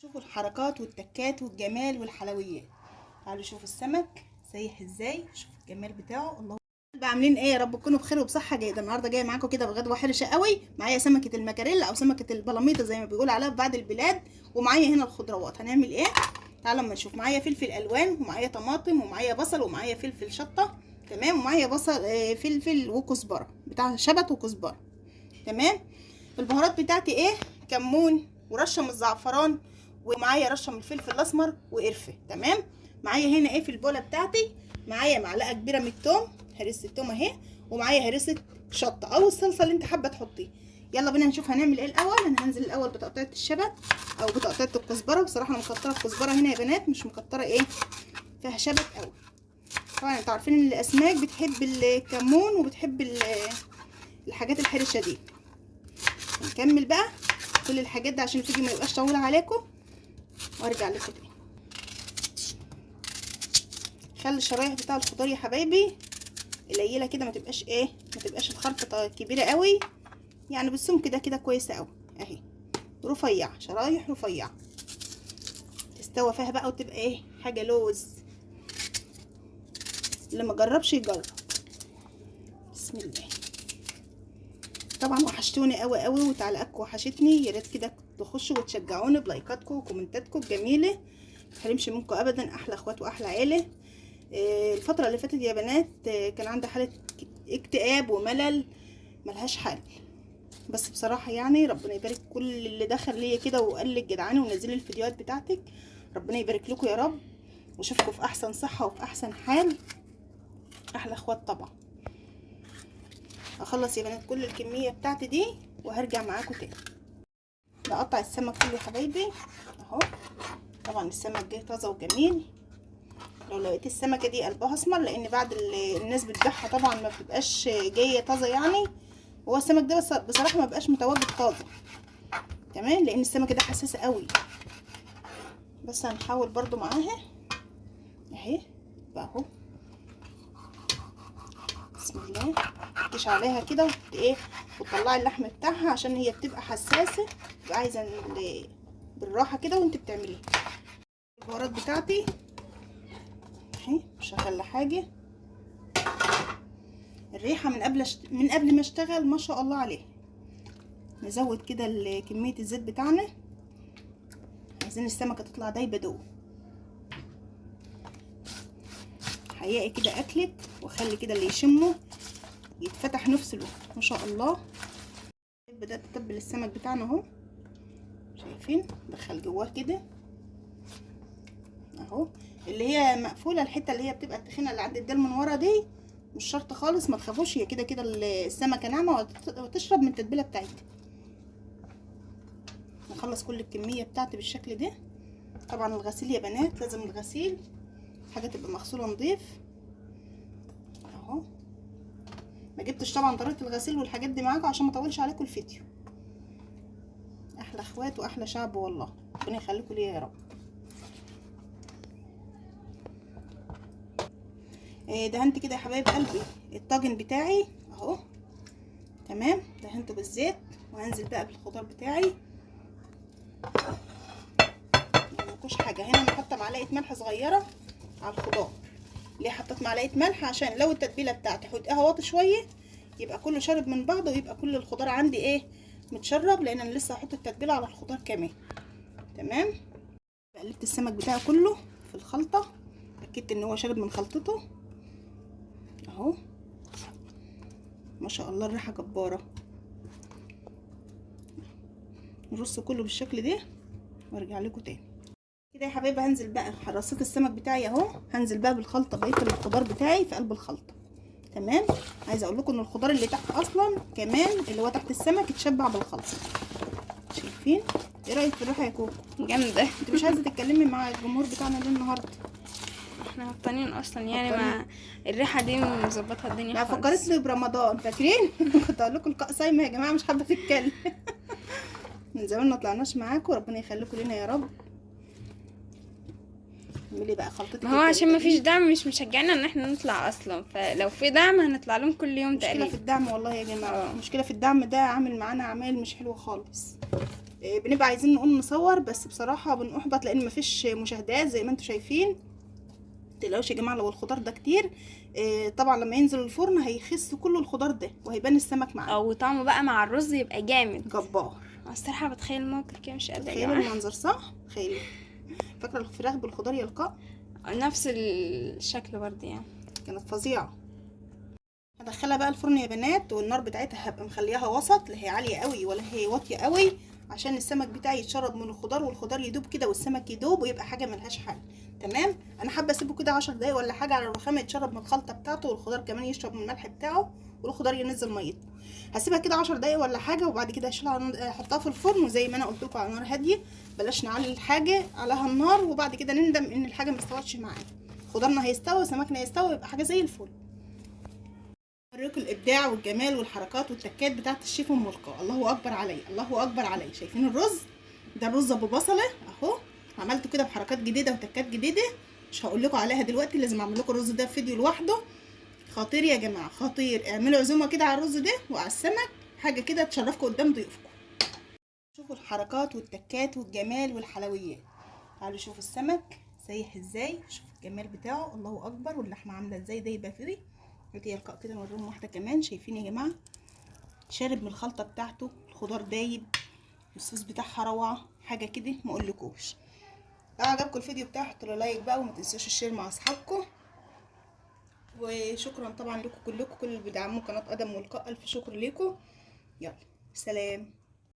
شوفوا الحركات والتكات والجمال والحلويات. تعالوا شوفوا السمك سايح ازاي، شوفوا الجمال بتاعه. الله بقى عاملين ايه؟ يا رب تكونوا بخير وبصحه جيده. النهارده جايه معاكم كده بغدوه حرشه قوي. معايا سمكه المكاريلا او سمكه البلاميطه زي ما بيقولوا عليها في بعض البلاد، ومعايا هنا الخضروات. هنعمل ايه؟ تعالوا اما نشوف. معايا فلفل الوان، ومعايا طماطم، ومعايا بصل، ومعايا فلفل شطه، تمام، ومعايا بصل فلفل وكزبره بتاع شبت وكزبره، تمام. البهارات بتاعتي ايه؟ كمون ورشه من الزعفران، ومعايا رشه من الفلفل الاسمر وقرفه، تمام. معايا هنا ايه في البوله بتاعتي؟ معايا معلقه كبيره من الثوم، هرسه الثوم اهي، ومعايا هرسه شطه او الصلصه اللي انت حابه تحطيه. يلا بينا نشوف هنعمل ايه الاول. انا هنزل الاول بتقطيعه الشبت او بتقطيعه الكزبره. بصراحه انا مكتره الكزبره هنا يا بنات، مش مكتره ايه فيها شبت قوي. طبعا انتوا عارفين ان الاسماك بتحب الكمون وبتحب الحاجات الحرشه دي. نكمل بقى كل الحاجات دي عشان الفيديو ما يبقاش طويل عليكم، وارجع لكم تاني. خلي الشرايح بتاع الخضار يا حبايبي قليله كده، ما تبقاش الخرطه كبيره قوي، يعني بالسمك كده كده كويسه قوي اهي، رفيع، شرايح رفيعه تستوى فيها بقى وتبقى ايه حاجه لوز. اللي ما جربش يجرب. بسم الله. طبعا وحشتوني قوي قوي وتعليقاتكم وحشتني، يا ريت كده تخشوا وتشجعوني بلايكاتكم وكومنتاتكم الجميله، متحرمش منكم ابدا. احلى اخوات واحلى عيله. الفتره اللي فاتت يا بنات كان عندي حاله اكتئاب وملل ملهاش حل، بس بصراحه يعني ربنا يبارك كل اللي دخل ليا كده وقال لي جدعاني ونزل لي الفيديوهات بتاعتك. ربنا يبارك لكم يا رب، واشوفكم في احسن صحه وفي احسن حال. احلى اخوات طبعا. هخلص يا بنات كل الكميه بتاعتي دي وهرجع معاكم تاني. بقطع السمك كله يا حبايبي اهو. طبعا السمك جاي طازه وجميل. لو لقيت السمكه دي قلبها اسمر، لان بعد الناس بتبيعها طبعا ما بتبقاش جايه طازه يعني. هو السمك ده بس بصراحه ما بقاش متواجد طازه، تمام، لان السمكه ده حساسه قوي. بس هنحاول برضو معاها اهي بقى اهو. بسم الله. تكش عليها كده وتطلعي اللحم بتاعها عشان هي بتبقى حساسه، بتبقى عايزه بالراحه كده وانت بتعمليها. البهارات بتاعتي اهي، مش هخلي حاجه. الريحه من قبل ما اشتغل ما شاء الله عليها. نزود كده كميه الزيت بتاعنا، عايزين السمكه تطلع دايبه دو. حقيقي كده اكلك، واخلي كده اللي يشمه يتفتح نفس الوقت ما شاء الله. بدات اتبل السمك بتاعنا اهو، شايفين؟ دخل جواه كده اهو. اللي هي مقفوله الحته اللي هي بتبقى التخينه اللي عند الديل من ورا دي مش شرط خالص، ما تخافوش، هي كده كده السمكه ناعمه وتشرب من التتبيله بتاعتها. نخلص كل الكميه بتاعتي بالشكل ده. طبعا الغسيل يا بنات لازم الغسيل، حاجه تبقى مغسوله نظيف اهو. ما جبتش طبعا طريقه الغسيل والحاجات دي معاكم عشان ما اطولش عليكم الفيديو. احلى اخوات واحلى شعب والله، ربنا يخليكم ليا يا رب. دهنت كده يا حبايب قلبي الطاجن بتاعي اهو، تمام. دهنته بالزيت، وهنزل بقى بالخضار بتاعي. مفيش حاجه هنا، انا حاطه معلقه ملح صغيره على الخضار. ليه حطيت معلقه ملح؟ عشان لو التتبيله بتاعتي حدقها واطي شويه يبقى كله شارب من بعضه، ويبقى كل الخضار عندي متشرب، لان انا لسه هحط التتبيله على الخضار كمان، تمام. قلبت السمك بتاعي كله في الخلطه، اتاكدت ان هو شارب من خلطته اهو. ما شاء الله الريحه جباره. نرص كله بالشكل ده وارجع لكم تاني كده يا حبايبي. هنزل بقى رصيت السمك بتاعي اهو، هنزل بقى بالخلطه، بقيه الخضار بتاعي في قلب الخلطه، تمام. عايزه اقول لكم ان الخضار اللي تحت اصلا كمان اللي هو تحت السمك اتشبع بالخلطه، شايفين؟ ايه رايك في الريحه يا كوكو؟ جامده. انت مش عايزه تتكلمي مع الجمهور بتاعنا ليه النهارده؟ احنا هبطانين اصلا يعني ما الريحه دي مظبطه الدنيا لا خالص. فكرت لي برمضان، فاكرين؟ كنت اقول لكم القاء صايمه يا جماعه، مش حابه تتكلم. من زمان ما طلعناش معاكم، ربنا يخليكم لنا يا رب. اعملي بقى خلطتك. ما هو عشان ما فيش دعم مش مشجعنا ان احنا نطلع اصلا، فلو في دعم هنطلع لهم كل يوم مشكله تقريبا. في الدعم والله يا جماعه. مشكله في الدعم ده عامل معانا عمايل مش حلوه خالص. بنبقى عايزين نقوم نصور بس بصراحه بنحبط لان مفيش مشاهدات زي ما انتم شايفين. متقلقوش يا جماعه لو الخضار ده كتير، طبعا لما ينزل الفرن هيخس كل الخضار ده وهيبان السمك معاه. او طعمه بقى مع الرز يبقى جامد جبار. الصراحه. بتخيل الموقف كده مش قادره يا تخيلوا جماعه. المنظر صح؟ تخيلوا. فاكره الفراخ بالخضار يلقاء؟ نفس الشكل برضه يعني. كانت فظيعه. هدخلها بقى الفرن يا بنات، والنار بتاعتها هبقى مخليها وسط، لا هي عاليه قوي ولا هي واطيه قوي، عشان السمك بتاعي يتشرب من الخضار والخضار يدوب كده والسمك يدوب ويبقى حاجه ملهاش حل. تمام. انا حابه اسيبه كده 10 دقايق ولا حاجه على الرخامه يتشرب من الخلطه بتاعته والخضار كمان يشرب من الملح بتاعه والخضار ينزل ميته. هسيبها كده 10 دقايق ولا حاجه وبعد كده هشيلها احطها في الفرن، وزي ما انا قلت لكم على نار هاديه، بلاش نعلي الحاجه عليها النار وبعد كده نندم ان الحاجه ما استوتش معانا. خضارنا هيستوي وسمكنا هيستوي يبقى حاجه زي الفل. اوريكم الابداع والجمال والحركات والتكات بتاعت الشيف ام لقاء. الله اكبر علي، الله اكبر علي. شايفين الرز ده؟ الرز ابو بصله اهو، عملته كده بحركات جديده وتكات جديده مش هقول لكم عليها دلوقتي، لازم اعمل لكم الرز ده في فيديو لوحده. خطير يا جماعه خطير. اعملوا عزومه كده على الرز ده وعلى السمك، حاجه كده تشرفكم قدام ضيوفكم. شوفوا الحركات والتكات والجمال والحلويات. تعالوا شوفوا السمك سايح ازاي، شوفوا الجمال بتاعه، الله اكبر. واللحمه عامله ازاي دايبه فيه. ودي يلقاء كده نوريهم واحده كمان. شايفين يا جماعه؟ شارب من الخلطه بتاعته، الخضار دايب، الصوص بتاعها روعه، حاجه كده ما اقولكوش. لو عجبكم الفيديو بتاعي حطوا له لايك بقى وما تنسوش الشير مع اصحابكم. وشكرا طبعا لكم كلكم، كل اللي بيدعموا قناه ادم ولقاء، الف شكر لكم. يلا سلام.